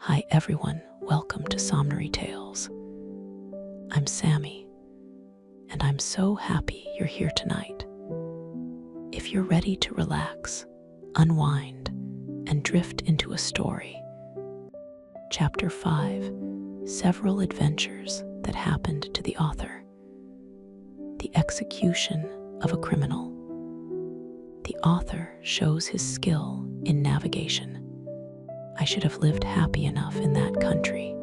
Hi everyone, welcome to Somnary Tales. I'm Sammy, and I'm so happy you're here tonight. If you're ready to relax, unwind, and drift into a story, Chapter 5, Several Adventures That Happened to the Author. The Execution of a Criminal. The author shows his skill in navigation. I should have lived happy enough in that country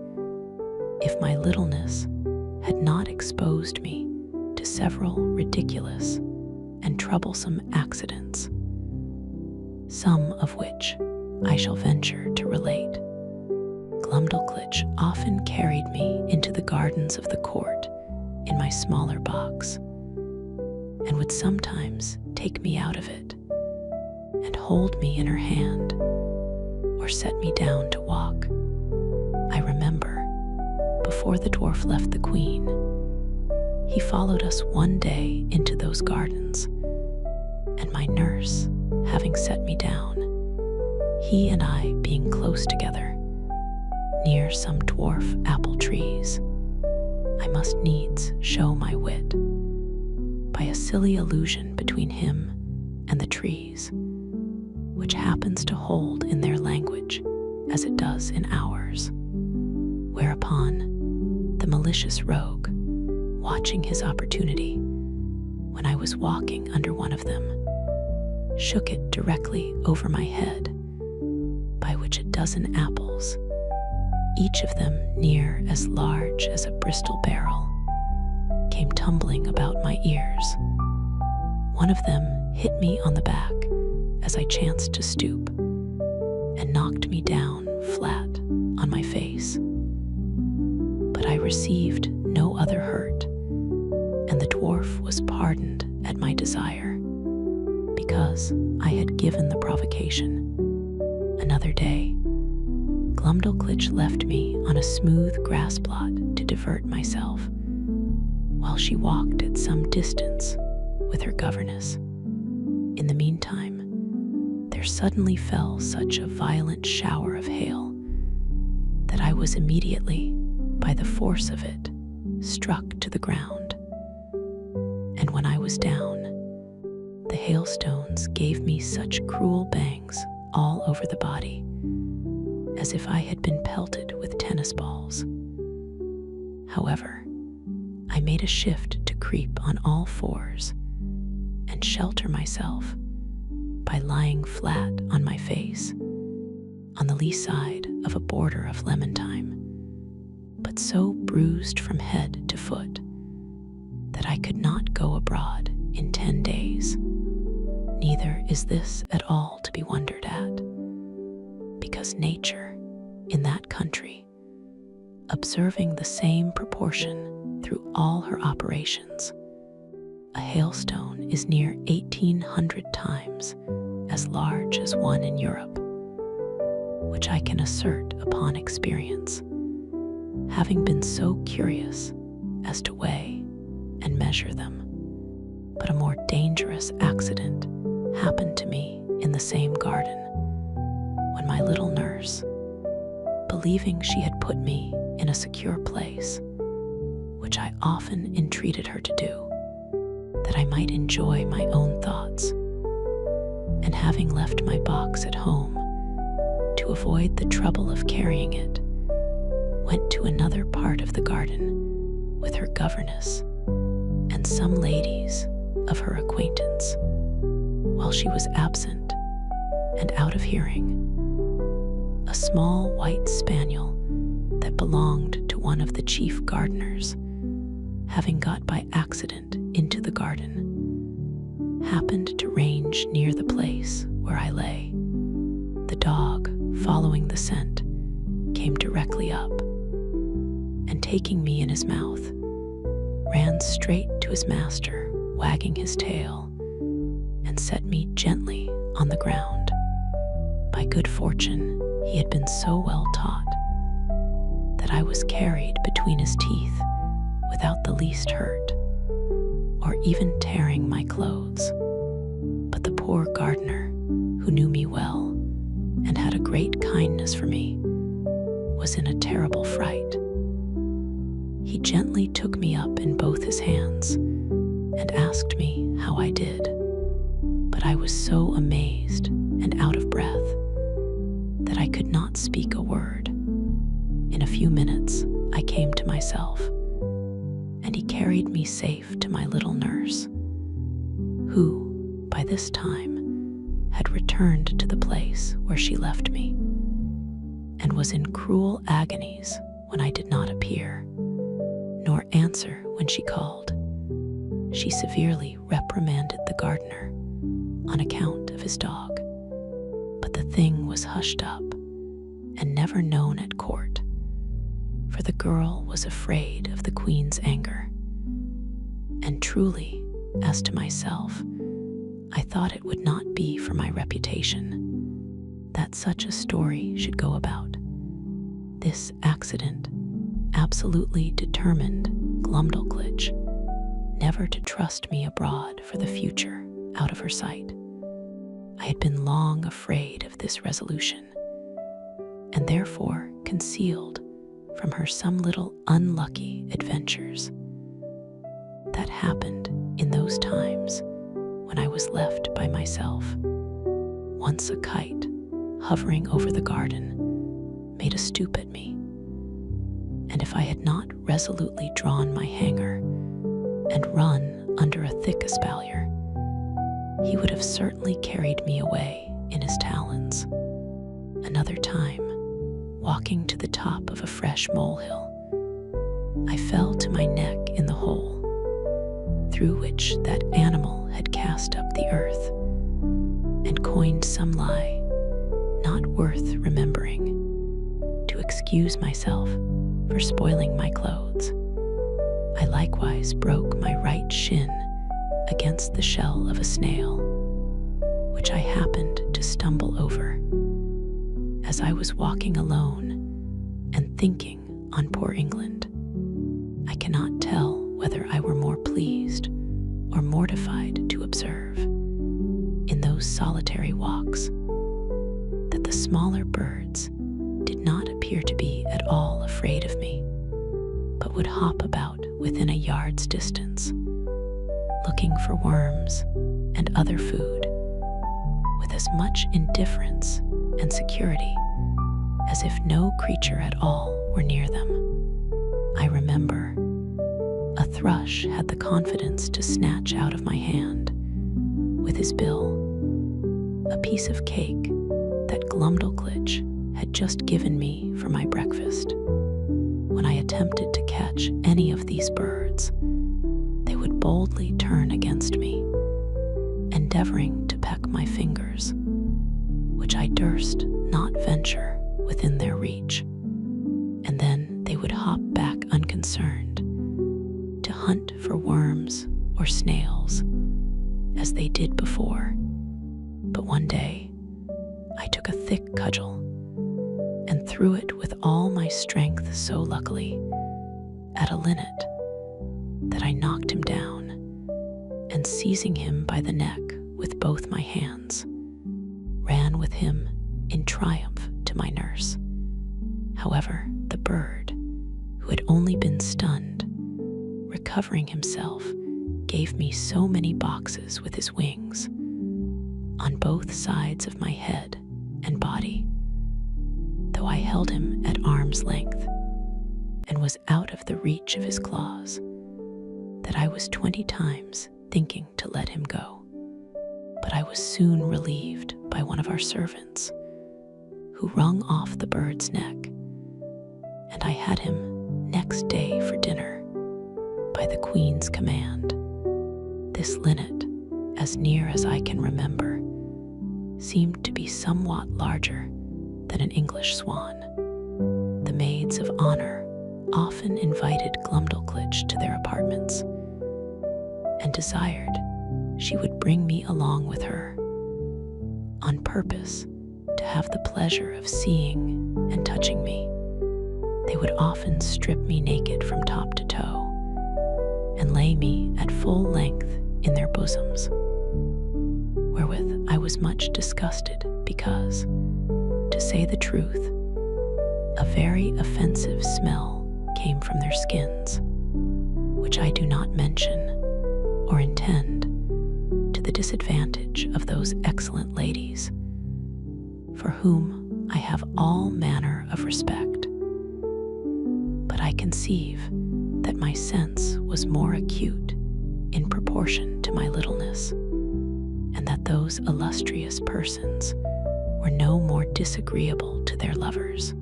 if my littleness had not exposed me to several ridiculous and troublesome accidents, some of which I shall venture to relate. Glumdalclitch often carried me into the gardens of the court in my smaller box, and would sometimes take me out of it and hold me in her hand or set me down to walk. I remember, before the dwarf left the queen, he followed us one day into those gardens, and my nurse having set me down, he and I being close together, near some dwarf apple trees, I must needs show my wit by a silly allusion between him and the trees, which happens to hold in their language as it does in ours. Whereupon the malicious rogue, watching his opportunity when I was walking under one of them, shook it directly over my head, by which a dozen apples, each of them near as large as a Bristol barrel, came tumbling about my ears. One of them hit me on the back as I chanced to stoop, and knocked me down flat on my face. But I received no other hurt, and the dwarf was pardoned at my desire, because I had given the provocation. Another day, Glumdalclitch left me on a smooth grass plot to divert myself, while she walked at some distance with her governess. In the meantime, there suddenly fell such a violent shower of hail that I was immediately, by the force of it, struck to the ground. And when I was down, the hailstones gave me such cruel bangs all over the body, as if I had been pelted with tennis balls. However, I made a shift to creep on all fours and shelter myself by lying flat on my face on the lee side of a border of lemon thyme, but so bruised from head to foot that I could not go abroad in 10 days. Neither is this at all to be wondered at, because nature in that country, observing the same proportion through all her operations, a hailstone is near 1,800 times as large as one in Europe, which I can assert upon experience, having been so curious as to weigh and measure them. But a more dangerous accident happened to me in the same garden, when my little nurse, believing she had put me in a secure place, which I often entreated her to do, that I might enjoy my own thoughts, and having left my box at home to avoid the trouble of carrying it, went to another part of the garden with her governess and some ladies of her acquaintance, while she was absent and out of hearing. A small white spaniel that belonged to one of the chief gardeners, having got by accident into the garden, happened to range near the place where I lay. The dog, following the scent, came directly up, and taking me in his mouth, ran straight to his master, wagging his tail, and set me gently on the ground. By good fortune, he had been so well taught that I was carried between his teeth without the least hurt, or even tearing my clothes. But the poor gardener, who knew me well and had a great kindness for me, was in a terrible fright. He gently took me up in both his hands and asked me how I did, but I was so amazed and out of breath that I could not speak a word. In a few minutes, I came to myself, and he carried me safe to my little nurse, who, by this time, had returned to the place where she left me, and was in cruel agonies when I did not appear, nor answer when she called. She severely reprimanded the gardener on account of his dog, but the thing was hushed up and never known at court, for the girl was afraid of the queen's anger. And truly, as to myself, I thought it would not be for my reputation that such a story should go about. This accident absolutely determined Glumdalclitch never to trust me abroad for the future out of her sight. I had been long afraid of this resolution, and therefore concealed from her some little unlucky adventures that happened in those times when I was left by myself. Once a kite, hovering over the garden, made a stoop at me, and if I had not resolutely drawn my hanger and run under a thick espalier, he would have certainly carried me away in his talons. Another time, walking to the top of a fresh molehill, I fell to my neck in the hole through which that animal had cast up the earth, and coined some lie not worth remembering to excuse myself for spoiling my clothes. I likewise broke my right shin against the shell of a snail, which I happened to stumble over as I was walking alone and thinking on poor England. I cannot tell whether I were more pleased or mortified to observe, in those solitary walks, that the smaller birds did not appear to be at all afraid of me, but would hop about within a yard's distance, looking for worms and other food with as much indifference and security as if no creature at all were near them. I remember a thrush had the confidence to snatch out of my hand, with his bill, a piece of cake that Glumdalclitch had just given me for my breakfast. When I attempted to catch any of these birds, they would boldly turn against me, endeavoring to peck my fingers, which I durst not venture within their reach, and then they would hop back unconcerned to hunt for worms or snails, as they did before. But one day, I took a thick cudgel and threw it with all my strength so luckily at a linnet that I knocked him down, and seizing him by the neck with both my hands, ran with him in triumph to my nurse. However, the bird, who had only been stunned, recovering himself, gave me so many boxes with his wings on both sides of my head and body, though I held him at arm's length and was out of the reach of his claws, that I was 20 times thinking to let him go. But I was soon relieved by one of our servants, who wrung off the bird's neck, and I had him next day for dinner by the Queen's command. This linnet, as near as I can remember, seemed to be somewhat larger than an English swan. The maids of honor often invited Glumdalclitch to their apartments, and desired she would bring me along with her, on purpose to have the pleasure of seeing and touching me. They would often strip me naked from top to toe, and lay me at full length in their bosoms, wherewith I was much disgusted because, to say the truth, A very offensive smell came from their skins, which I do not mention or intend to the disadvantage of those excellent ladies, for whom I have all manner of respect. But I conceive that my sense was more acute in proportion to my littleness, and that those illustrious persons were no more disagreeable to their lovers,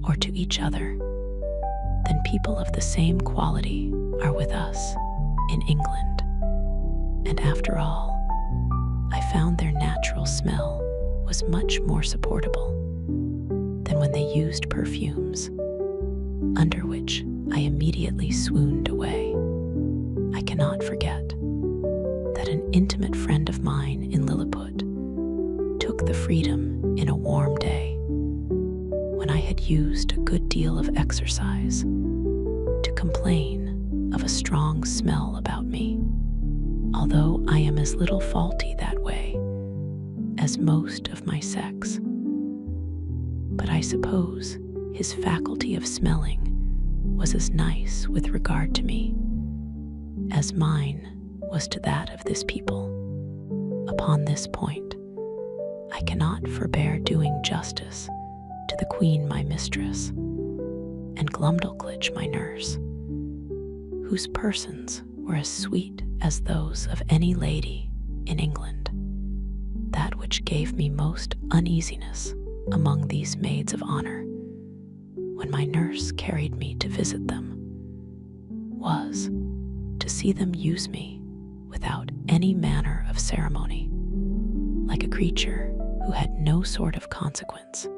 or to each other, than people of the same quality are with us in England. And after all, I found their natural smell was much more supportable than when they used perfumes, under which I immediately swooned away. I cannot forget that an intimate friend of mine in Lilliput took the freedom in a warm day, when I had used a good deal of exercise, to complain of a strong smell about me, although I am as little faulty that way as most of my sex. But I suppose his faculty of smelling was as nice with regard to me as mine was to that of this people. Upon this point, I cannot forbear doing justice to the Queen my mistress, and Glumdalclitch my nurse, whose persons were as sweet as those of any lady in England. That which gave me most uneasiness among these maids of honor, when my nurse carried me to visit them, was to see them use me without any manner of ceremony, like a creature who had no sort of consequence.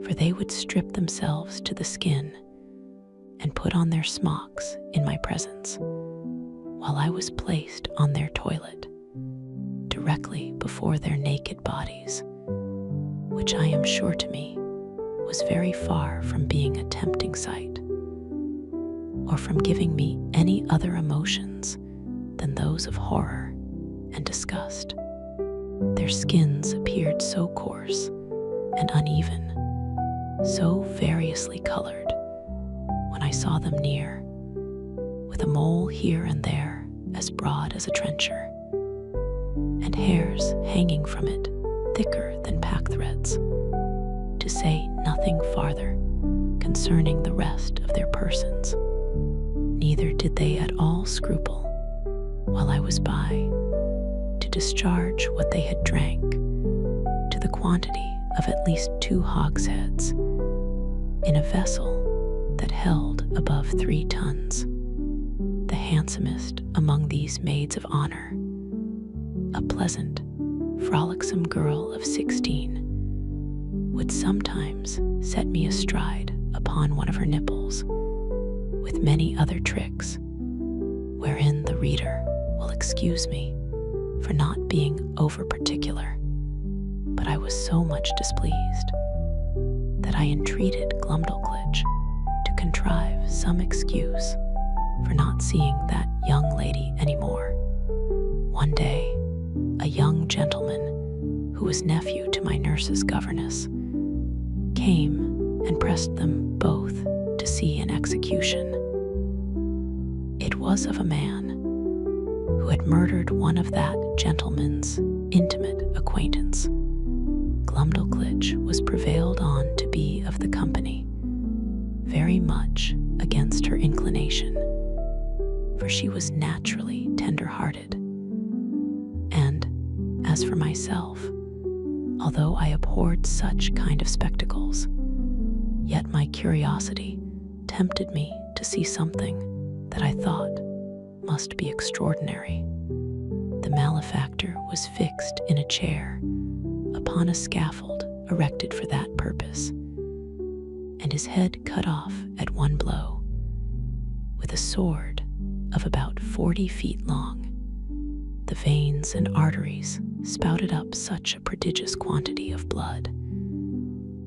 For they would strip themselves to the skin and put on their smocks in my presence, while I was placed on their toilet, directly before their naked bodies, which I am sure to me was very far from being a tempting sight, or from giving me any other emotions than those of horror and disgust. Their skins appeared so coarse and uneven, so variously colored, when I saw them near, with a mole here and there as broad as a trencher, and hairs hanging from it thicker than packthreads, to say nothing farther concerning the rest of their persons. Neither did they at all scruple, while I was by, to discharge what they had drank, to the quantity of at least 2 hogsheads, in a vessel that held above 3 tons. The handsomest among these maids of honor, a pleasant, frolicsome girl of 16, would sometimes set me astride upon one of her nipples, with many other tricks, wherein the reader will excuse me for not being over particular. But I was so much displeased that I entreated Glumdalclitch to contrive some excuse for not seeing that young lady any more. One day, a young gentleman, who was nephew to my nurse's governess, came and pressed them both to see an execution. It was of a man who had murdered one of that gentleman's intimate acquaintance. Glumdalclitch was prevailed on to be of the company, very much against her inclination, for she was naturally tender-hearted. And as for myself, although I abhorred such kind of spectacles, yet my curiosity tempted me to see something that I thought must be extraordinary. The malefactor was fixed in a chair upon a scaffold erected for that purpose, and his head cut off at one blow, with a sword of about 40 feet long. The veins and arteries spouted up such a prodigious quantity of blood,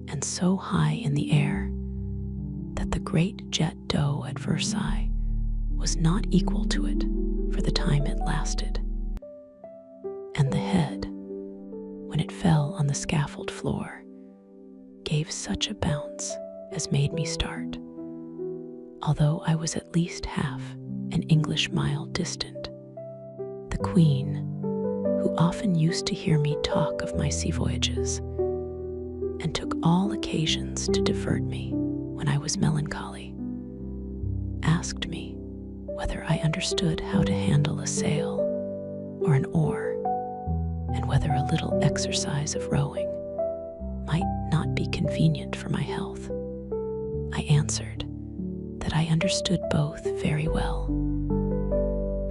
and so high in the air, that the great jet d'eau at Versailles was not equal to it for the time it lasted. And the head, when it fell on the scaffold floor, gave such a bounce as made me start, although I was at least half an English mile distant. The Queen, who often used to hear me talk of my sea voyages, and took all occasions to divert me when I was melancholy, asked me whether I understood how to handle a sail or an oar, and whether a little exercise of rowing might not be convenient for my health. I answered that I understood both very well,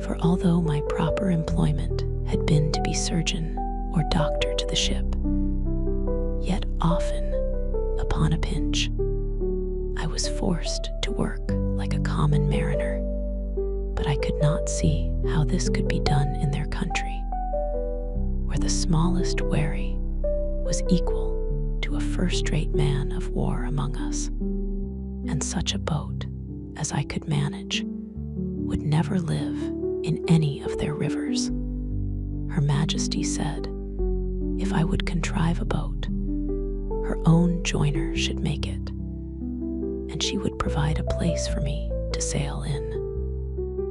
for although my proper employment had been to be surgeon or doctor to the ship, yet often, upon a pinch, I was forced to work like a common mariner. But I could not see how this could be done in their country, where the smallest wherry was equal to a first-rate man of war among us, and such a boat as I could manage would never live in any of their rivers. Her Majesty said, if I would contrive a boat, her own joiner should make it, and she would provide a place for me to sail in.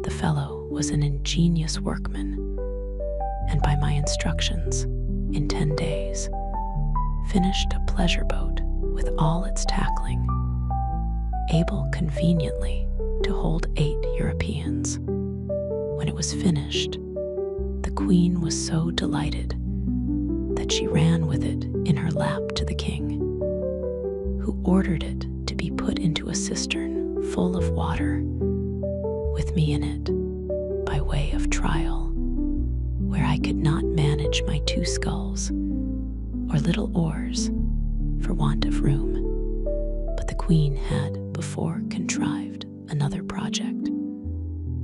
The fellow was an ingenious workman, and by my instructions, in 10 days, finished a pleasure boat with all its tackling, able conveniently to hold 8 Europeans. When it was finished, the Queen was so delighted that she ran with it in her lap to the king, who ordered it to be put into a cistern full of water, with me in it, by way of trial, where I could not manage my 2 sculls or little oars for want of room. But the Queen had before contrived another project.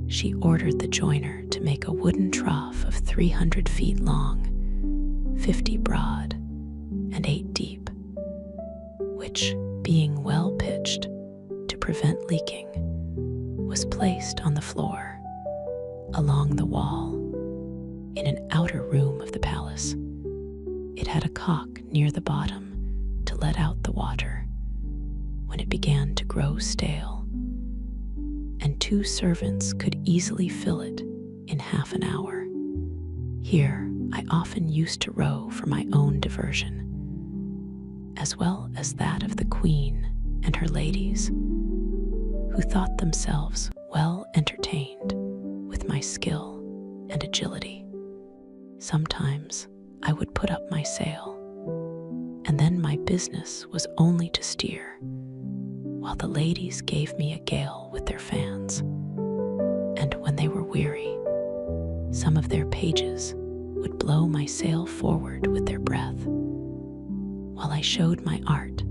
She ordered the joiner to make a wooden trough of 300 feet long, 50 broad, and 8 deep, which, being well pitched to prevent leaking, was placed on the floor, along the wall, in an outer room of the palace. It had a cock near the bottom to let out the water when it began to grow stale, and 2 servants could easily fill it in half an hour. Here I often used to row for my own diversion, as well as that of the Queen and her ladies, who thought themselves well entertained with my skill and agility. Sometimes I would put up my sail, and then my business was only to steer, while the ladies gave me a gale with their fans. And when they were weary, some of their pages would blow my sail forward with their breath, while I showed my art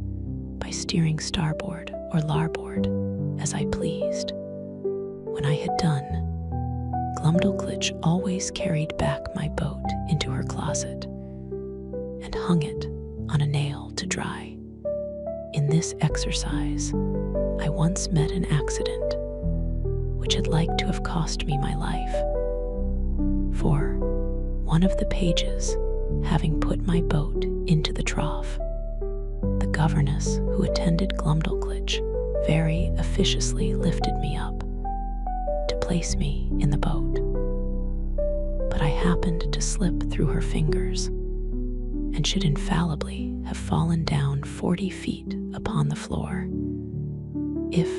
by steering starboard or larboard as I pleased. When I had done, Glumdalclitch always carried back my boat into her closet and hung it on a nail to dry. In this exercise, I once met an accident which had like to have cost me my life, for one of the pages, having put my boat into the trough, the governess who attended Glumdalclitch very officiously lifted me up to place me in the boat. But I happened to slip through her fingers and should infallibly have fallen down 40 feet upon the floor, if,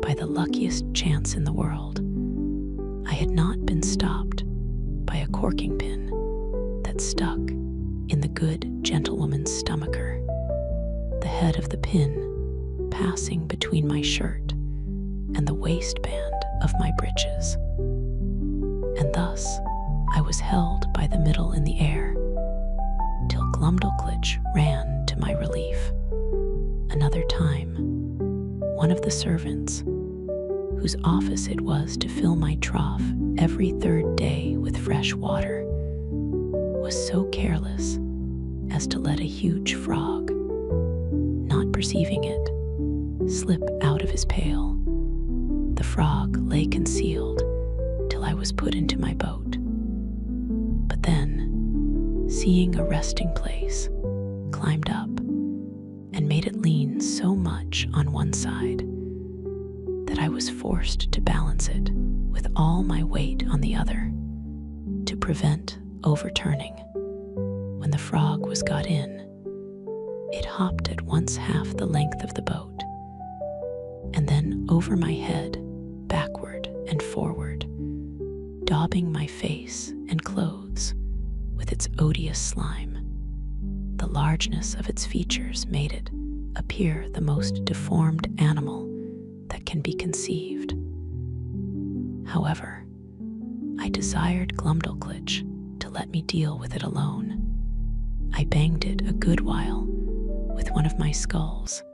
by the luckiest chance in the world, I had not been stopped by a corking pin that stuck in the good gentlewoman's stomacher, the head of the pin passing between my shirt and the waistband of my breeches. And thus I was held by the middle in the air till Glumdalclitch ran to my relief. Another time, one of the servants, whose office it was to fill my trough every 3rd day with fresh water, was so careless as to let a huge frog, not perceiving it, slip out of his pail. The frog lay concealed till I was put into my boat. But then, seeing a resting place, climbed up and made made it lean so much on one side that I was forced to balance it with all my weight on the other to prevent overturning. When the frog was got in, it hopped at once half the length of the boat, and then over my head, backward and forward, daubing my face and clothes with its odious slime. The largeness of its features made it appear the most deformed animal that can be conceived. However, I desired Glumdalclitch to let me deal with it alone. I banged it a good while with one of my sculls,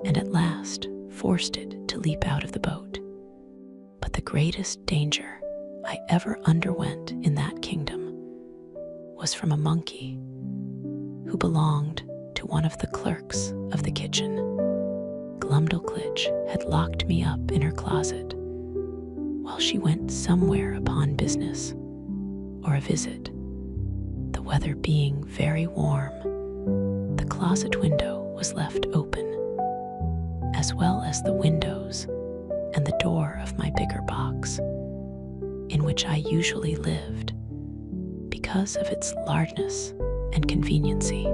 and at last forced it to leap out of the boat. But the greatest danger I ever underwent in that kingdom was from a monkey who belonged to one of the clerks of the kitchen. Glumdalclitch had locked me up in her closet while she went somewhere upon business or a visit. The weather being very warm, the closet window was left open, as well as the windows and the door of my bigger box, in which I usually lived, because of its largeness and conveniency.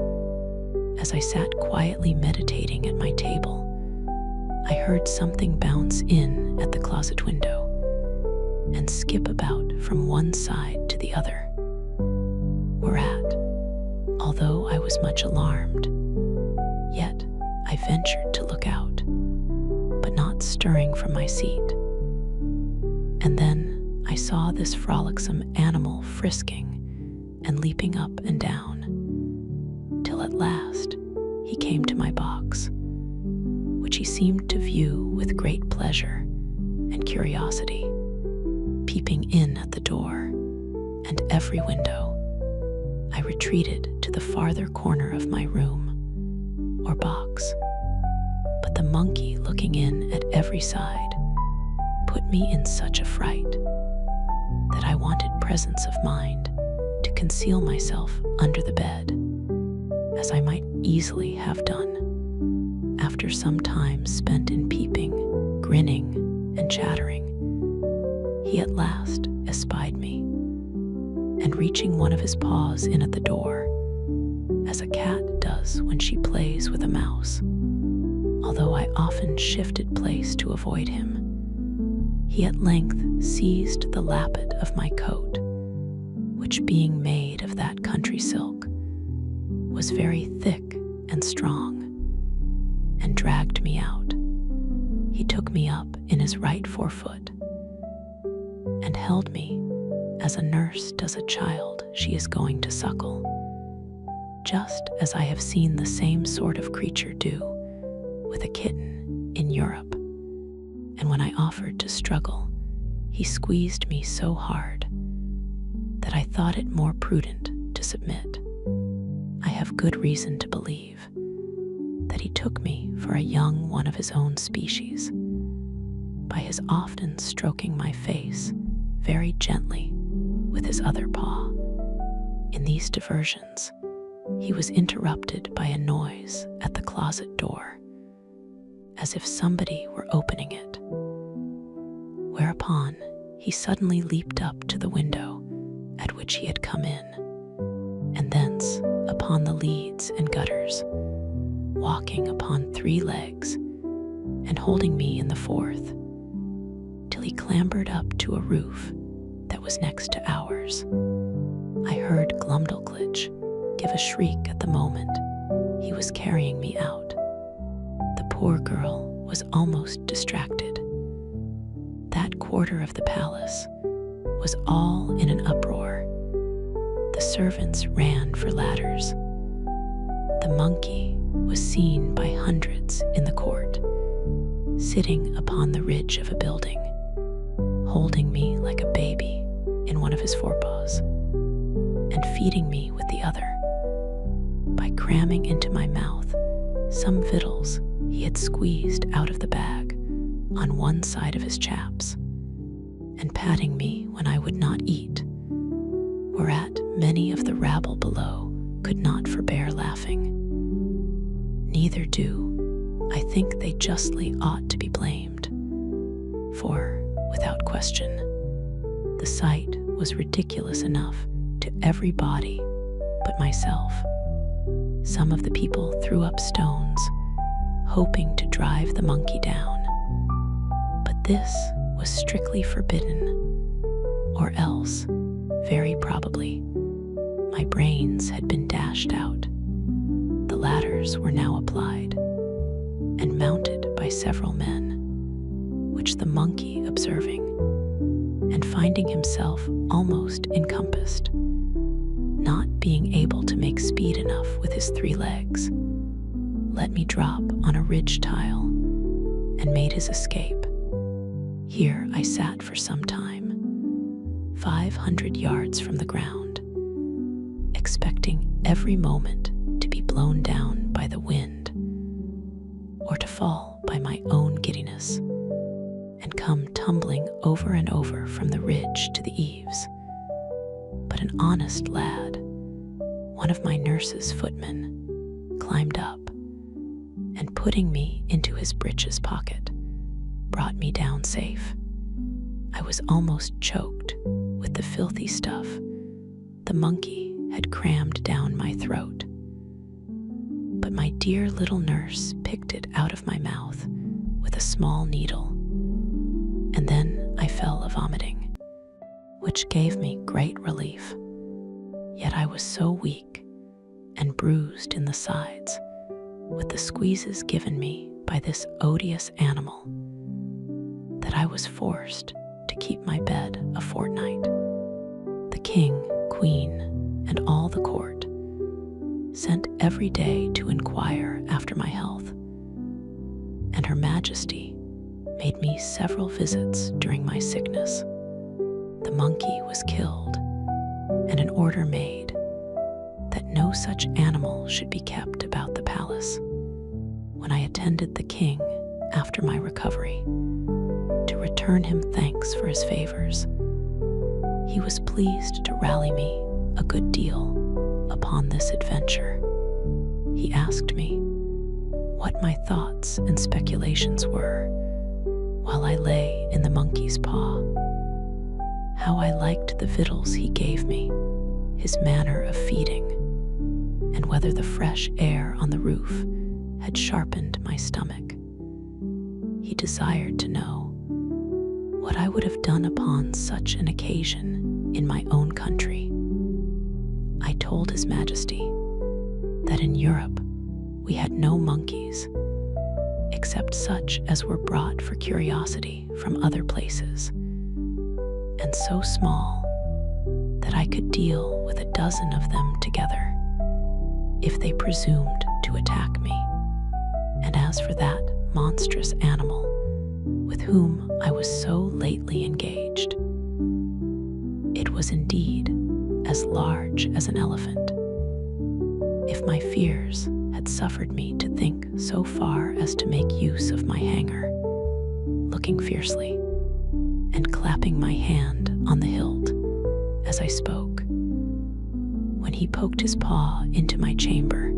As I sat quietly meditating at my table, I heard something bounce in at the closet window and skip about from one side to the other. Whereat, although I was much alarmed, yet I ventured to look out, but not stirring from my seat. And then I saw this frolicsome animal frisking and leaping up and down, till at last he came to my box, which he seemed to view with great pleasure and curiosity, peeping in at the door and every window. I retreated to the farther corner of my room or box, but the monkey looking in at every side put me in such a fright that I wanted presence of mind to conceal myself under the bed, as I might easily have done. After some time spent in peeping, grinning, and chattering, he at last espied me, and reaching one of his paws in at the door, as a cat does when she plays with a mouse, although I often shifted place to avoid him, he at length seized the lappet of my coat, which being made of that country silk, was very thick and strong, and dragged me out. He took me up in his right forefoot, and held me as a nurse does a child she is going to suckle, just as I have seen the same sort of creature do with a kitten in Europe. And when I offered to struggle, he squeezed me so hard that I thought it more prudent to submit. I have good reason to believe that he took me for a young one of his own species, by his often stroking my face very gently with his other paw. In these diversions, he was interrupted by a noise at the closet door, as if somebody were opening it, whereupon he suddenly leaped up to the window at which he had come in, and thence upon the leads and gutters, walking upon 3 legs and holding me in the 4th, till he clambered up to a roof that was next to ours. I heard Glumdalclitch give a shriek at the moment he was carrying me out. The poor girl was almost distracted. That quarter of the palace was all in an uproar. The servants ran for ladders. The monkey was seen by hundreds in the court, sitting upon the ridge of a building, holding me like a baby in one of his forepaws, and feeding me with the other, by cramming into my mouth some victuals he had squeezed out of the bag on one side of his chaps, and patting me when I would not eat, whereat many of the rabble below could not forbear laughing. Neither do I think they justly ought to be blamed, for, without question, the sight was ridiculous enough to every body but myself. Some of the people threw up stones, hoping to drive the monkey down, but this was strictly forbidden, or else, very probably, my brains had been dashed out. The ladders were now applied and mounted by several men, which the monkey observing, and finding himself almost encompassed, not being able to make speed enough with his 3 legs, let me drop on a ridge tile and made his escape. Here I sat for some time, 500 yards from the ground, expecting every moment to be blown down by the wind, or to fall by my own giddiness, and come tumbling over and over from the ridge to the eaves. But an honest lad, one of my nurse's footmen, climbed up, and putting me into his breeches pocket, brought me down safe. I was almost choked with the filthy stuff the monkey had crammed down my throat. But my dear little nurse picked it out of my mouth with a small needle, and then I fell a vomiting, which gave me great relief. Yet I was so weak and bruised in the sides with the squeezes given me by this odious animal that I was forced to keep my bed a fortnight. The king, queen, and all the court sent every day to inquire after my health, and Her Majesty made me several visits during my sickness. The monkey was killed, and an order made that no such animal should be kept about the palace. When I attended the king after my recovery, to return him thanks for his favors, he was pleased to rally me a good deal upon this adventure. He asked me what my thoughts and speculations were while I lay in the monkey's paw, how I liked the victuals he gave me, his manner of feeding, and whether the fresh air on the roof had sharpened my stomach. He desired to know what I would have done upon such an occasion in my own country. I told His Majesty that in Europe we had no monkeys, except such as were brought for curiosity from other places, and so small that I could deal with 12 of them together if they presumed to attack me. And as for that monstrous animal with whom I was so lately engaged, it was indeed as large as an elephant. If my fears had suffered me to think so far as to make use of my hanger, looking fiercely and clapping my hand on the hilt as I spoke, when he poked his paw into my chamber,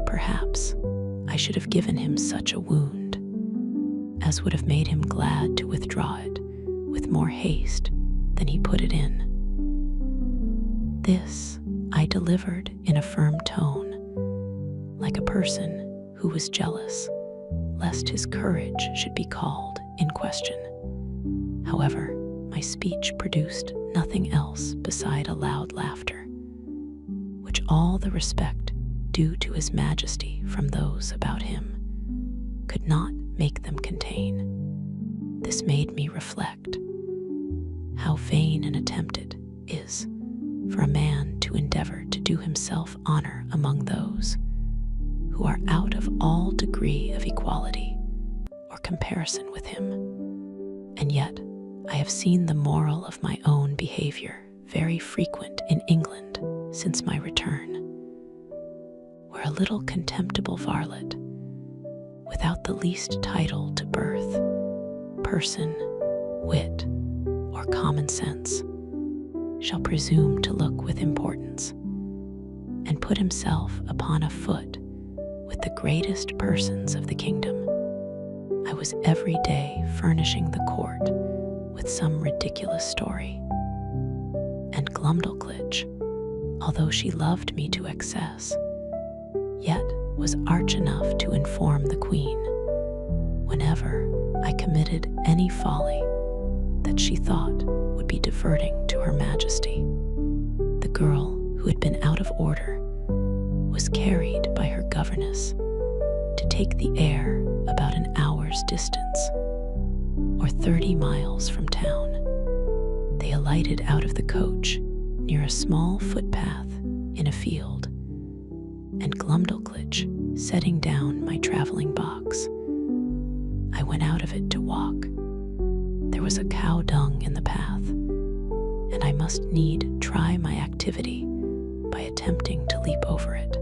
perhaps I should have given him such a wound as would have made him glad to withdraw it with more haste than he put it in. This I delivered in a firm tone, like a person who was jealous lest his courage should be called in question. However, my speech produced nothing else beside a loud laughter, which all the respect due to His Majesty from those about him could not make them contain. This made me reflect how vain an attempt it is for a man to endeavor to do himself honor among those who are out of all degree of equality or comparison with him. And yet I have seen the moral of my own behavior very frequent in England since my return, where a little contemptible varlet, without the least title to birth, person, wit, or common sense, shall presume to look with importance, and put himself upon a foot with the greatest persons of the kingdom. I was every day furnishing the court with some ridiculous story. And Glumdalclitch, although she loved me to excess, yet was arch enough to inform the queen, whenever I committed any folly that she thought would be diverting to her majesty. The girl who had been out of order was carried by her governess to take the air about an hour's distance, or 30 miles from town. They alighted out of the coach near a small footpath in a field, and Glumdalclitch setting down my traveling box, I went out of it to walk. There was a cow dung in the path, and I must need try my activity by attempting to leap over it.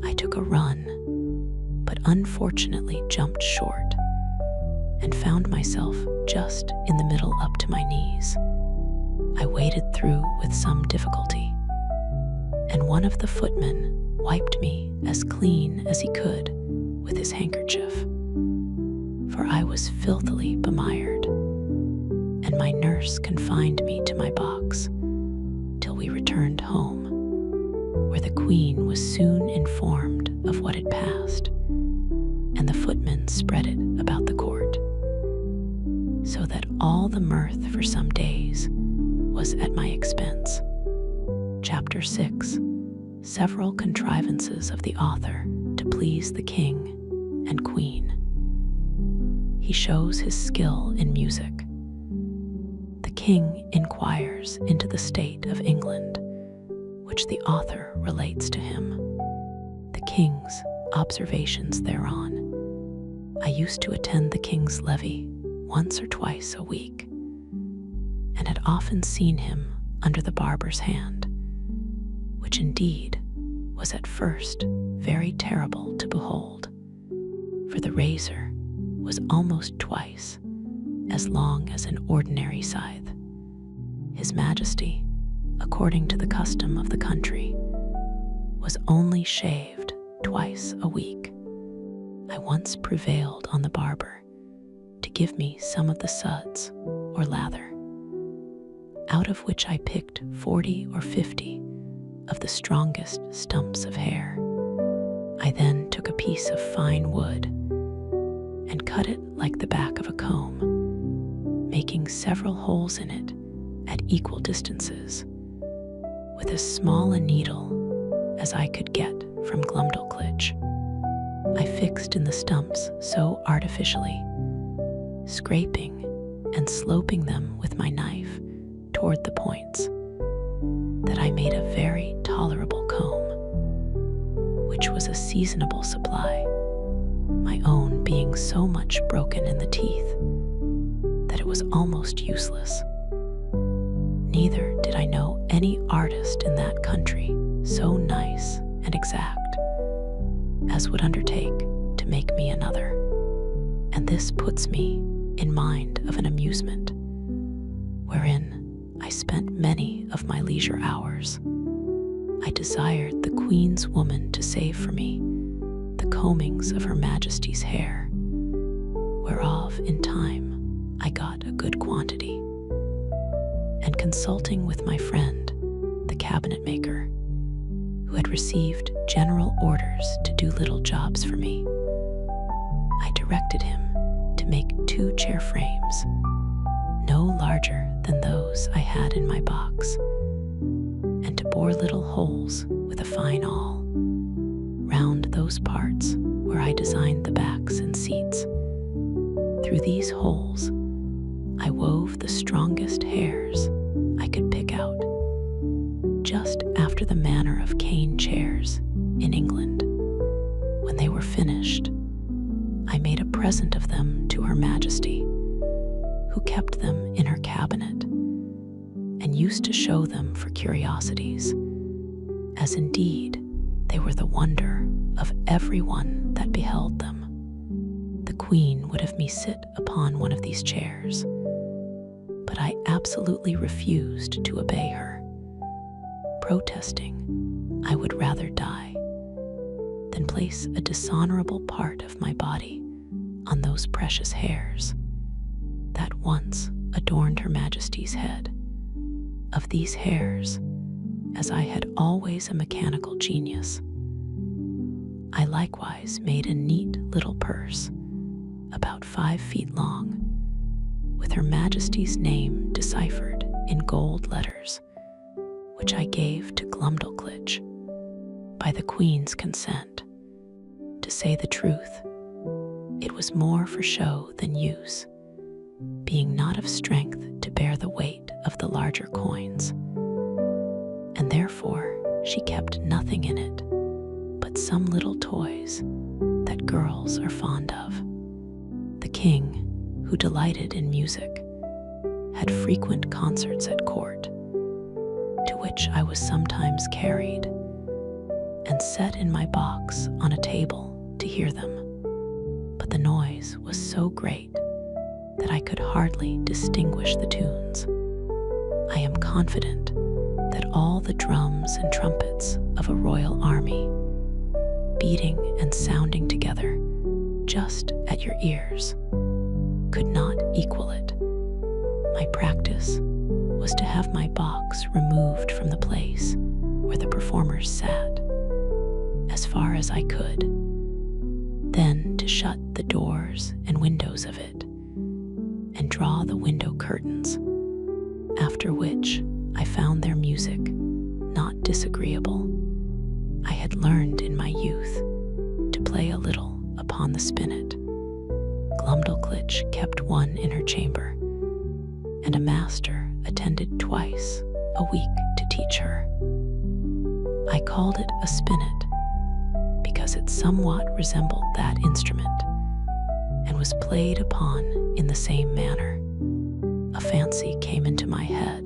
I took a run, but unfortunately jumped short and found myself just in the middle up to my knees. I waded through with some difficulty, and one of the footmen wiped me as clean as he could with his handkerchief, for I was filthily bemired, and my nurse confined me to my box till we returned home, where the queen was soon informed of what had passed, and the footmen spread it about the court, so that all the mirth for some days was at my expense. Chapter 6. Several contrivances of the author to please the king and queen. He shows his skill in music. The king inquires into the state of England, which the author relates to him. The king's observations thereon. I used to attend the king's levee once or twice a week, and had often seen him under the barber's hand, which indeed was at first very terrible to behold, for the razor was almost twice as long as an ordinary scythe. His Majesty, according to the custom of the country, was only shaved twice a week. I once prevailed on the barber to give me some of the suds or lather, out of which I picked 40 or 50 of the strongest stumps of hair. I then took a piece of fine wood and cut it like the back of a comb, making several holes in it at equal distances, with as small a needle as I could get from Glumdalclitch. I fixed in the stumps so artificially, scraping and sloping them with my knife toward the points, that I made a very tolerable comb, which was a seasonable supply, my own being so much broken in the teeth that it was almost useless. Neither did I know any artist in that country so nice and exact as would undertake to make me another. And this puts me in mind of an amusement, wherein I spent many of my leisure hours. I desired the queen's woman to save for me the combings of her majesty's hair, whereof in time I got a good quantity. And consulting with my friend, the cabinet maker, who had received general orders to do little jobs for me, I directed him to make 2 chair frames, no larger than those I had in my box, and to bore little holes with a fine awl round those parts where I designed the backs and seats. Through these holes I wove the strongest hairs I could pick out, just after the manner of cane chairs in England. When they were finished, I made a present of them to Her Majesty, who kept them in her cabinet and used to show them for curiosities, as indeed they were the wonder of every one that beheld them. The queen would have me sit upon one of these chairs, but I absolutely refused to obey her, protesting I would rather die than place a dishonorable part of my body on those precious hairs that once adorned Her Majesty's head. Of these hairs, as I had always a mechanical genius, I likewise made a neat little purse about 5 feet long, with Her Majesty's name deciphered in gold letters, which I gave to Glumdalclitch by the Queen's consent. To say the truth, it was more for show than use, being not of strength to bear the weight of the larger coins, and therefore she kept nothing in it but some little toys that girls are fond of. The king, who delighted in music, had frequent concerts at court, to which I was sometimes carried and set in my box on a table to hear them. But the noise was so great that I could hardly distinguish the tunes. I am confident that all the drums and trumpets of a royal army, beating and sounding together just at your ears, could not equal it. My practice was to have my box removed from the place where the performers sat, as far as I could, then to shut the doors and windows of it, and draw the window curtains, after which I found their music not disagreeable. I had learned in my youth to play a little upon the spinet. Glumdalclitch kept one in her chamber, and a master attended twice a week to teach her. I called it a spinet because it somewhat resembled that instrument and was played upon in the same manner. A fancy came into my head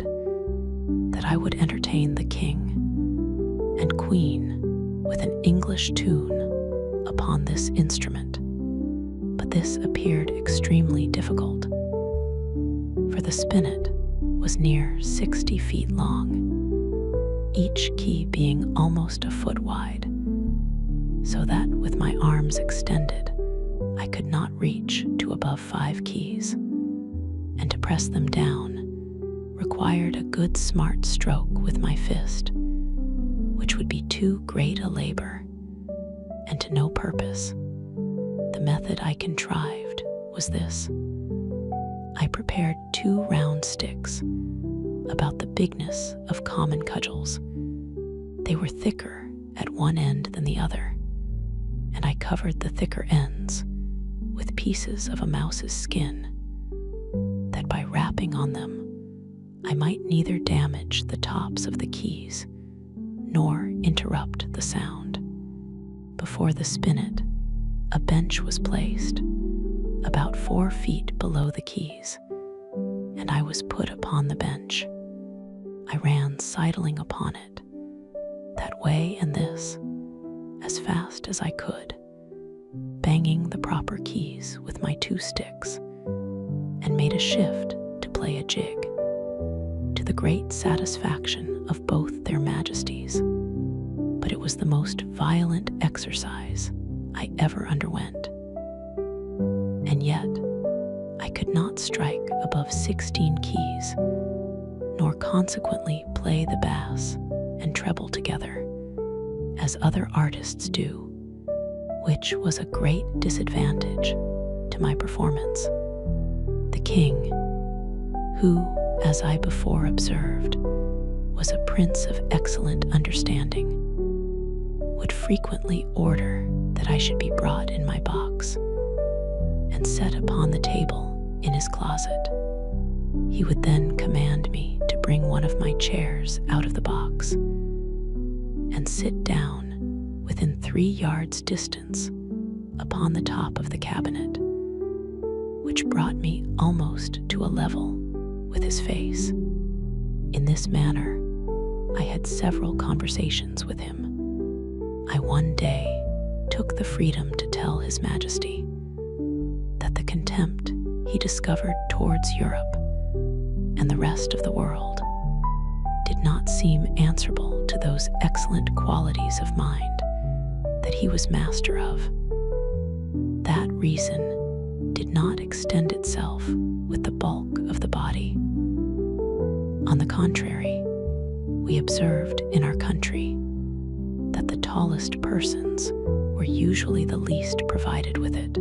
that I would entertain the king and queen with an English tune upon this instrument, but this appeared extremely difficult, for the spinet was near 60 feet long, each key being almost a foot wide, so that with my arms extended, I could not reach to above 5 keys, and to press them down required a good smart stroke with my fist, which would be too great a labor, and to no purpose. The method I contrived was this. I prepared 2 round sticks, about the bigness of common cudgels. They were thicker at one end than the other, and I covered the thicker ends with pieces of a mouse's skin, that by rapping on them I might neither damage the tops of the keys nor interrupt the sound. Before the spinet, a bench was placed about 4 feet below the keys, and I was put upon the bench. I ran sidling upon it, that way and this, as fast as I could, banging the proper keys with my 2 sticks, and made a shift to play a jig, to the great satisfaction of both their majesties. But it was the most violent exercise I ever underwent, and yet I could not strike above 16 keys, nor consequently play the bass and treble together, as other artists do, which was a great disadvantage to my performance. The king, who, as I before observed, was a prince of excellent understanding, would frequently order that I should be brought in my box and set upon the table in his closet. He would then command me to bring one of my chairs out of the box and sit down within 3 yards distance upon the top of the cabinet, which brought me almost to a level with his face. In this manner, I had several conversations with him. I one day took the freedom to tell His Majesty that the contempt he discovered towards Europe and the rest of the world did not seem answerable to those excellent qualities of mind that that he was master of. That reason did not extend itself with the bulk of the body. On the contrary, we observed in our country that the tallest persons were usually the least provided with it,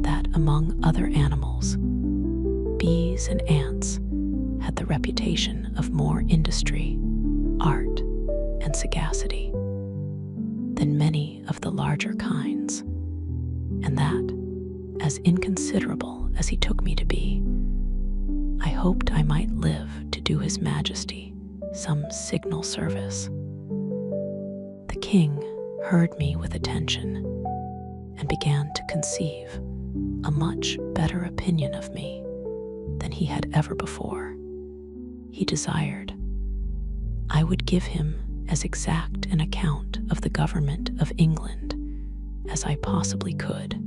that among other animals, bees and ants had the reputation of more industry, art, and sagacity than many of the larger kinds, and that, as inconsiderable as he took me to be, I hoped I might live to do His Majesty some signal service. The king heard me with attention and began to conceive a much better opinion of me than he had ever before. He desired I would give him as exact an account of the government of England as I possibly could,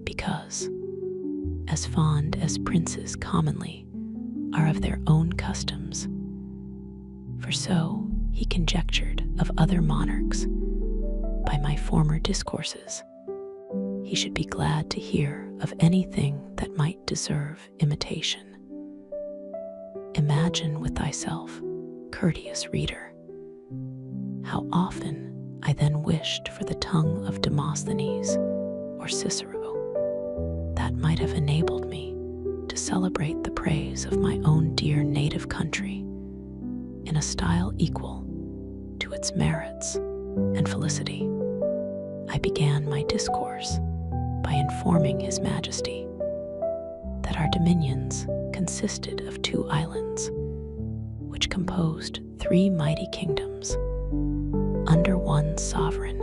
because, as fond as princes commonly are of their own customs, for so he conjectured of other monarchs by my former discourses, he should be glad to hear of anything that might deserve imitation. Imagine with thyself, courteous reader, how often I then wished for the tongue of Demosthenes or Cicero that might have enabled me to celebrate the praise of my own dear native country in a style equal to its merits and felicity. I began my discourse by informing His Majesty that our dominions consisted of 2 islands, which composed 3 mighty kingdoms, under one sovereign,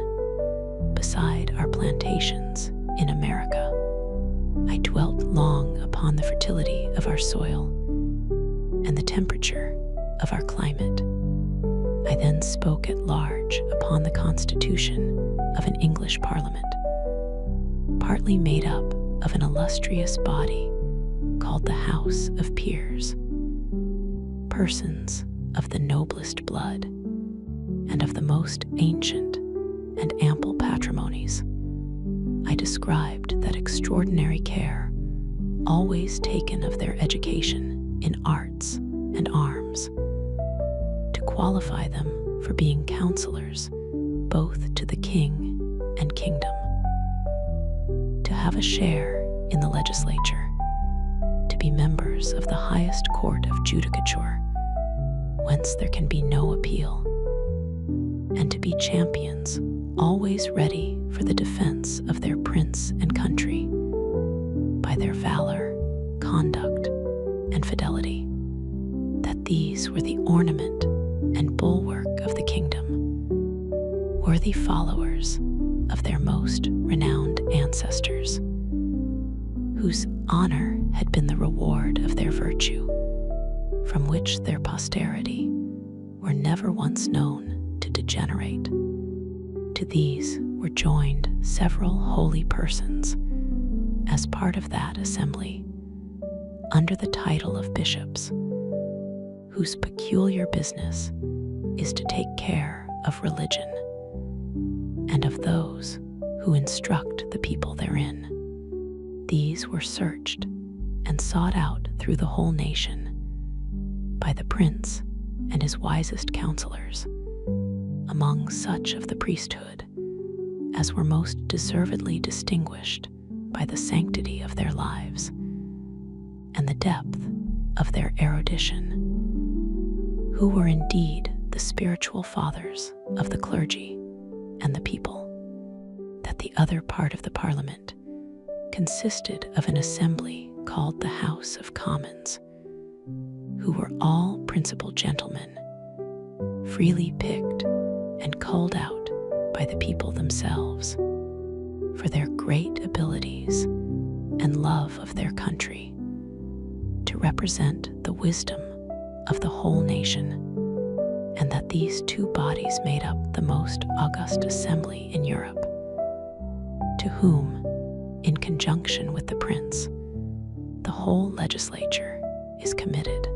beside our plantations in America. I dwelt long upon the fertility of our soil and the temperature of our climate. I then spoke at large upon the constitution of an English Parliament, partly made up of an illustrious body called the House of Peers, persons of the noblest blood and of the most ancient and ample patrimonies. I described that extraordinary care always taken of their education in arts and arms, to qualify them for being counselors both to the king and kingdom, to have a share in the legislature, to be members of the highest court of judicature, whence there can be no appeal, and to be champions always ready for the defense of their prince and country by their valor, conduct, and fidelity, that these were the ornament and bulwark of the kingdom, worthy followers of their most renowned ancestors, whose honor had been the reward of their virtue, from which their posterity were never once known to degenerate. To these were joined several holy persons as part of that assembly, under the title of bishops, whose peculiar business is to take care of religion and of those who instruct the people therein. These were searched and sought out through the whole nation by the prince and his wisest counselors, among such of the priesthood as were most deservedly distinguished by the sanctity of their lives and the depth of their erudition, who were indeed the spiritual fathers of the clergy and the people. That the other part of the Parliament consisted of an assembly called the House of Commons, who were all principal gentlemen, freely picked and culled out by the people themselves, for their great abilities and love of their country, to represent the wisdom of the whole nation, and that these 2 bodies made up the most august assembly in Europe, to whom, in conjunction with the prince, the whole legislature is committed.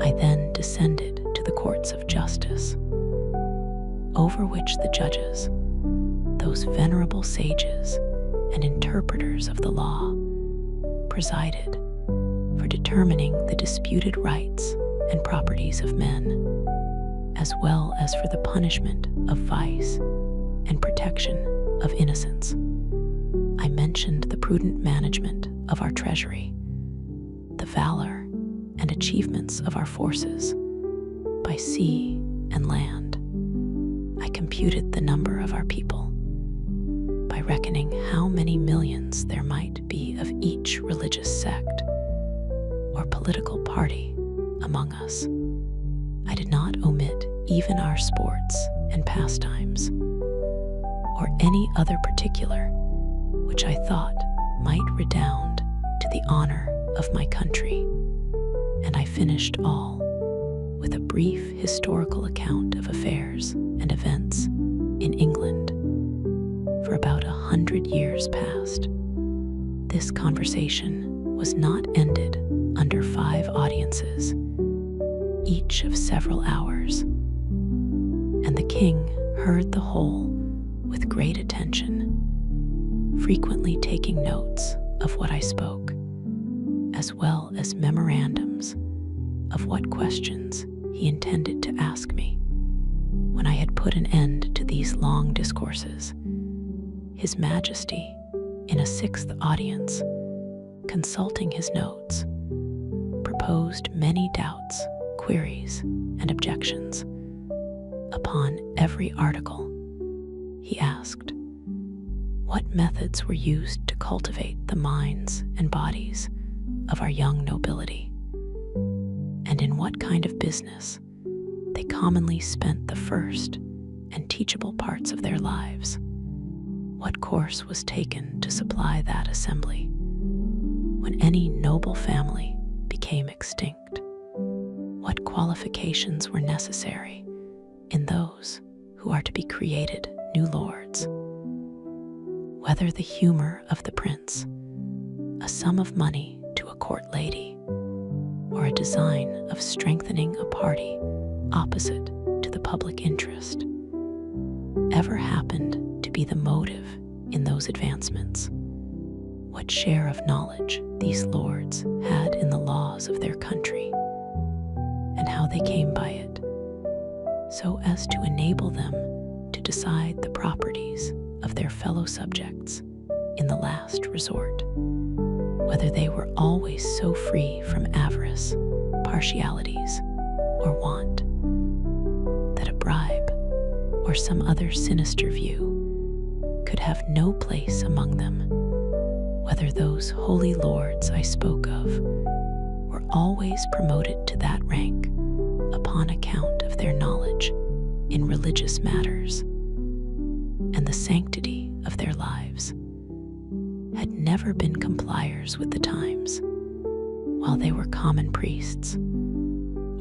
I then descended to the courts of justice, over which the judges those venerable sages and interpreters of the law presided for determining the disputed rights and properties of men, as well as for the punishment of vice and protection of innocence. I mentioned the prudent management of our treasury, the valor and achievements of our forces by sea and land. I computed the number of our people by reckoning how many millions there might be of each religious sect or political party among us. I did not omit even our sports and pastimes, or any other particular which I thought might redound to the honor of my country, and I finished all with a brief historical account of affairs and events in England for about 100 years past. This conversation was not ended under 5 audiences, each of several hours, and the king heard the whole with great attention, frequently taking notes of what I spoke, as well as memorandums of what questions he intended to ask me. When I had put an end to these long discourses, His Majesty, in a 6th audience, consulting his notes, proposed many doubts, queries, and objections. Upon every article, he asked what methods were used to cultivate the minds and bodies of our young nobility, and in what kind of business they commonly spent the first and teachable parts of their lives. What course was taken to supply that assembly when any noble family became extinct? What qualifications were necessary in those who are to be created new lords? Whether the humor of the prince, a sum of money to a court lady, or a design of strengthening a party opposite to the public interest, ever happened to be the motive in those advancements? What share of knowledge these lords had in the laws of their country, and how they came by it, so as to enable them to decide the properties of their fellow subjects in the last resort, whether they were always so free from avarice, partialities, or want, that a bribe or some other sinister view could have no place among them, whether those holy lords I spoke of were always promoted to that rank upon account of their knowledge in religious matters and the sanctity of their lives, had never been compliers with the times, while they were common priests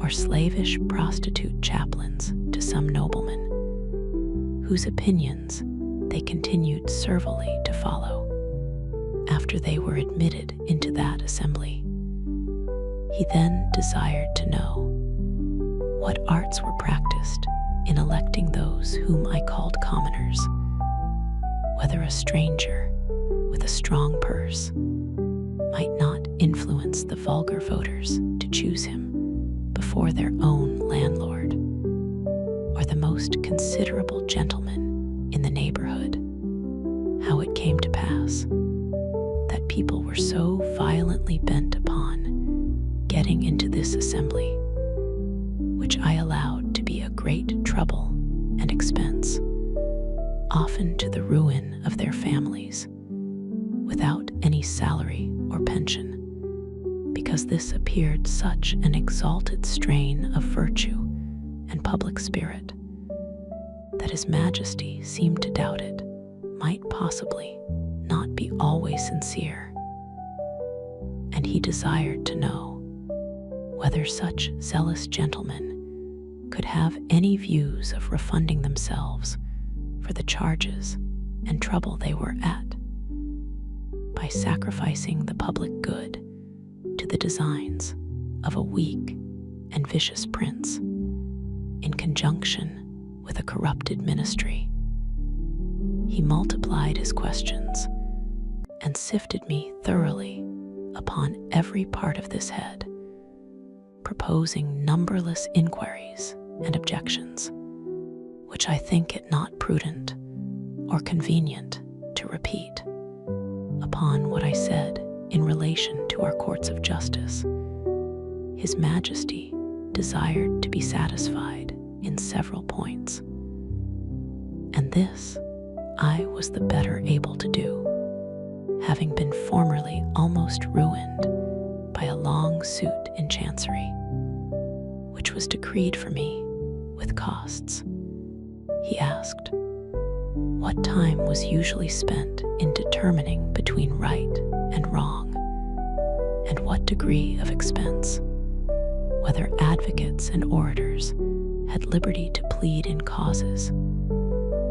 or slavish prostitute chaplains to some nobleman, whose opinions they continued servilely to follow after they were admitted into that assembly. He then desired to know what arts were practiced in electing those whom I called commoners, whether a stranger with a strong purse might not influence the vulgar voters to choose him before their own landlord, or the most considerable gentleman in the neighborhood. How it came to pass that people were so violently bent upon getting into this assembly, which I allowed to be a great trouble and expense, often to the ruin of their families, without any salary or pension, because this appeared such an exalted strain of virtue and public spirit that His Majesty seemed to doubt it might possibly not be always sincere, and he desired to know whether such zealous gentlemen could have any views of refunding themselves for the charges and trouble they were at by sacrificing the public good to the designs of a weak and vicious prince in conjunction with a corrupted ministry. He multiplied his questions and sifted me thoroughly upon every part of this head, proposing numberless inquiries and objections, which I think it not prudent or convenient to repeat, upon what I said in relation to our courts of justice. His Majesty desired to be satisfied in several points, and this I was the better able to do, having been formerly almost ruined by a long suit in Chancery, which was decreed for me with costs. He asked what time was usually spent in determining between right and wrong, and what degree of expense, whether advocates and orators had liberty to plead in causes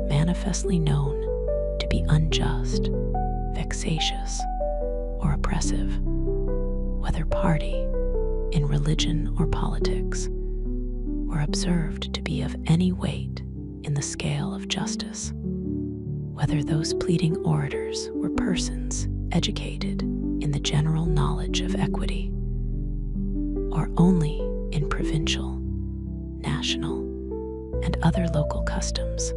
manifestly known to be unjust, vexatious, or oppressive, whether party, in religion or politics, were observed to be of any weight in the scale of justice, whether those pleading orators were persons educated in the general knowledge of equity, or only in provincial, national, and other local customs,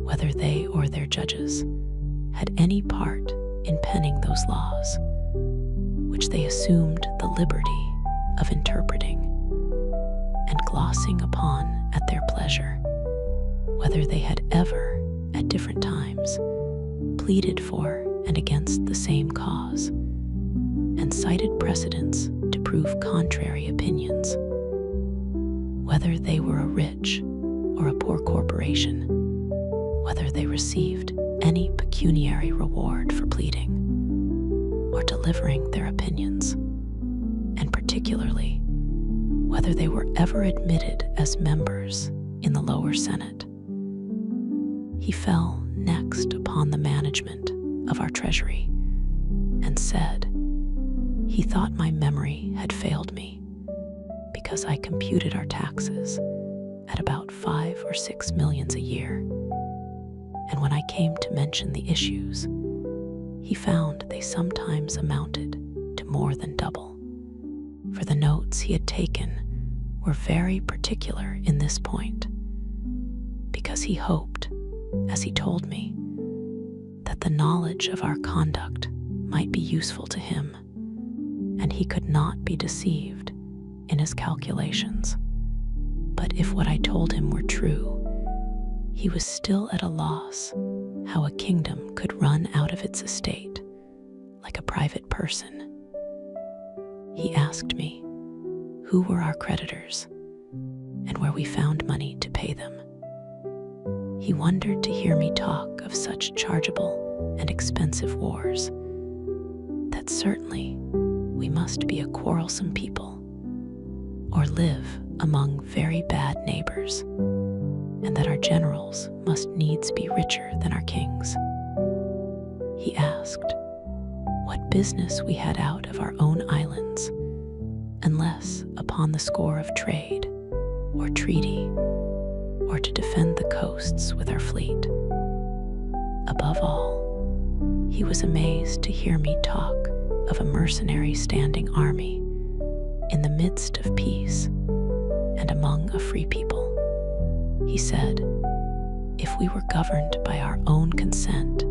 whether they or their judges had any part in penning those laws, which they assumed the liberty of interpreting and glossing upon at their pleasure, whether they had ever, at different times, pleaded for and against the same cause, and cited precedents to prove contrary opinions, whether they were a rich or a poor corporation, whether they received any pecuniary reward for pleading or delivering their opinions, and particularly whether they were ever admitted as members in the lower Senate. He fell next upon the management of our treasury and said he thought my memory had failed me because I computed our taxes at about 5 or 6 millions a year, and when I came to mention the issues, he found they sometimes amounted to more than double, for the notes he had taken were very particular in this point, because he hoped, as he told me, that the knowledge of our conduct might be useful to him, and he could not be deceived in his calculations. But if what I told him were true, he was still at a loss how a kingdom could run out of its estate like a private person. He asked me who were our creditors and where we found money to pay them. He wondered to hear me talk of such chargeable and expensive wars, that certainly we must be a quarrelsome people, or live among very bad neighbors, and that our generals must needs be richer than our kings. He asked what business we had out of our own islands, unless upon the score of trade or treaty, or to defend the coasts with our fleet. Above all, he was amazed to hear me talk of a mercenary standing army in the midst of peace and among a free people. He said, if we were governed by our own consent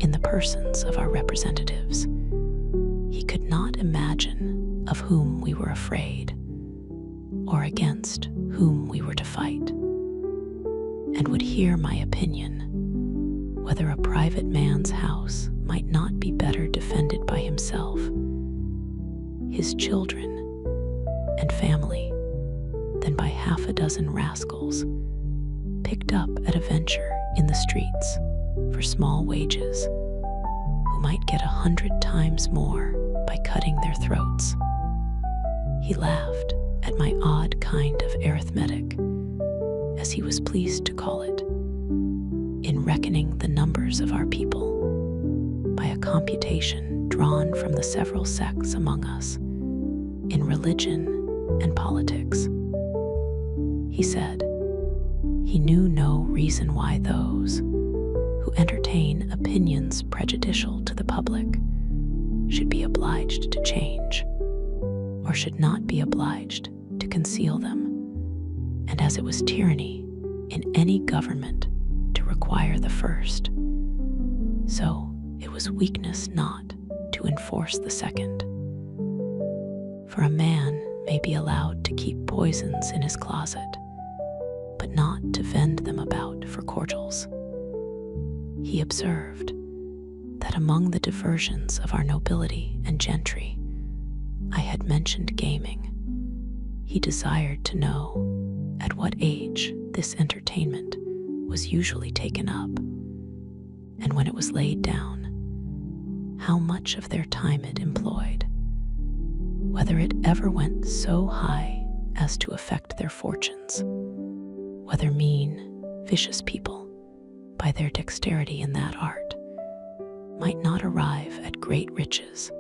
in the persons of our representatives, he could not imagine of whom we were afraid or against whom we were to fight, and would hear my opinion whether a private man's house might not be better defended by himself, his children, and family than by 6 rascals picked up at a venture in the streets for small wages, who might get 100 times more by cutting their throats. He laughed at my odd kind of arithmetic, as he was pleased to call it, in reckoning the numbers of our people by a computation drawn from the several sects among us in religion and politics. He said he knew no reason why those who entertain opinions prejudicial to the public should be obliged to change, or should not be obliged to conceal them, and as it was tyranny in any government to require the first, so it was weakness not to enforce the second. For a man may be allowed to keep poisons in his closet, but not to vend them about for cordials. He observed that among the diversions of our nobility and gentry, I had mentioned gaming. He desired to know at what age this entertainment was usually taken up, and when it was laid down, how much of their time it employed, whether it ever went so high as to affect their fortunes, whether mean, vicious people, by their dexterity in that art, might not arrive at great riches,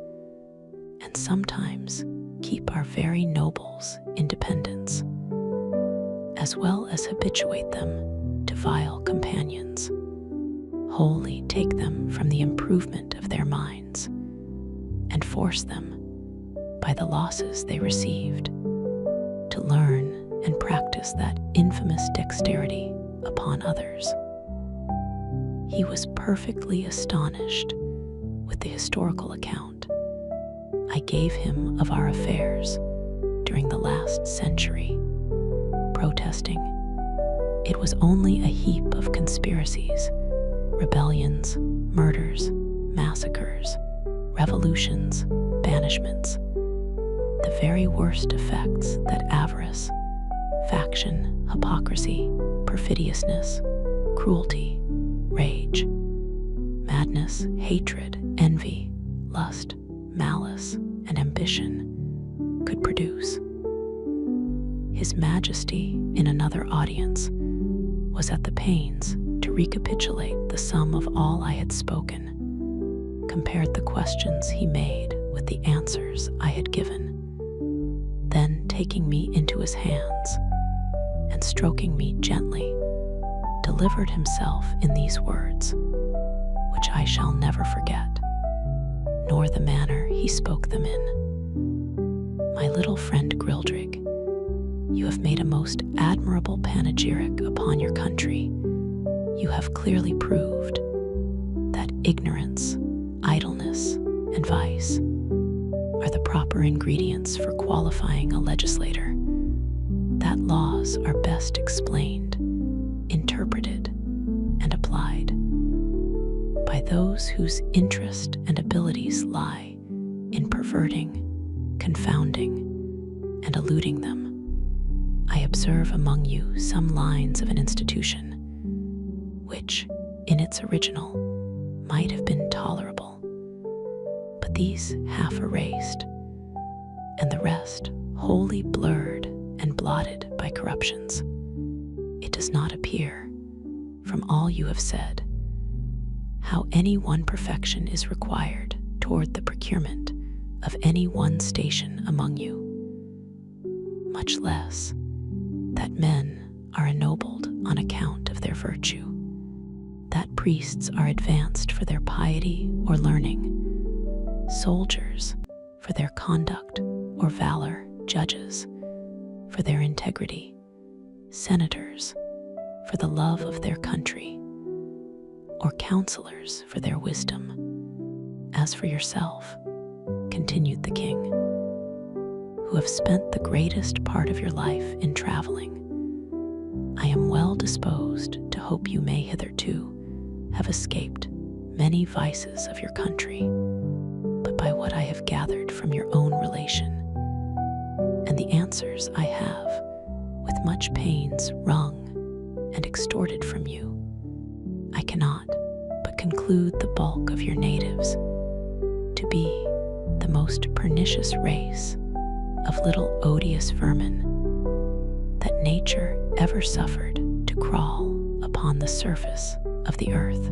and sometimes keep our very nobles in dependence, as well as habituate them to vile companions, wholly take them from the improvement of their minds, and force them, by the losses they received, to learn and practice that infamous dexterity upon others. He was perfectly astonished with the historical account I gave him of our affairs during the last century, protesting it was only a heap of conspiracies, rebellions, murders, massacres, revolutions, banishments, the very worst effects that avarice, faction, hypocrisy, perfidiousness, cruelty, rage, madness, hatred, envy, lust, malice, and ambition could produce. His Majesty, in another audience, was at the pains to recapitulate the sum of all I had spoken, compared the questions he made with the answers I had given, then taking me into his hands and stroking me gently, delivered himself in these words, which I shall never forget, nor the manner he spoke them in. My little friend Grildrig, you have made a most admirable panegyric upon your country. You have clearly proved that ignorance, idleness, and vice are the proper ingredients for qualifying a legislator, that laws are best explained, interpreted, and applied by those whose interest and abilities lie in perverting, confounding, and eluding them. I observe among you some lines of an institution which, in its original, might have been tolerable, but these half erased, and the rest wholly blurred and blotted by corruptions. It does not appear, from all you have said, how any one perfection is required toward the procurement of any one station among you, much less that men are ennobled on account of their virtue, that priests are advanced for their piety or learning, soldiers for their conduct or valor, judges for their integrity, senators for the love of their country, or counselors for their wisdom. As for yourself, continued the king, who have spent the greatest part of your life in traveling, I am well disposed to hope you may hitherto have escaped many vices of your country, but by what I have gathered from your own relation, and the answers I have, with much pains, wrung and extorted from you, I cannot but conclude the bulk of your natives to be the most pernicious race of little odious vermin that nature ever suffered to crawl upon the surface of the earth.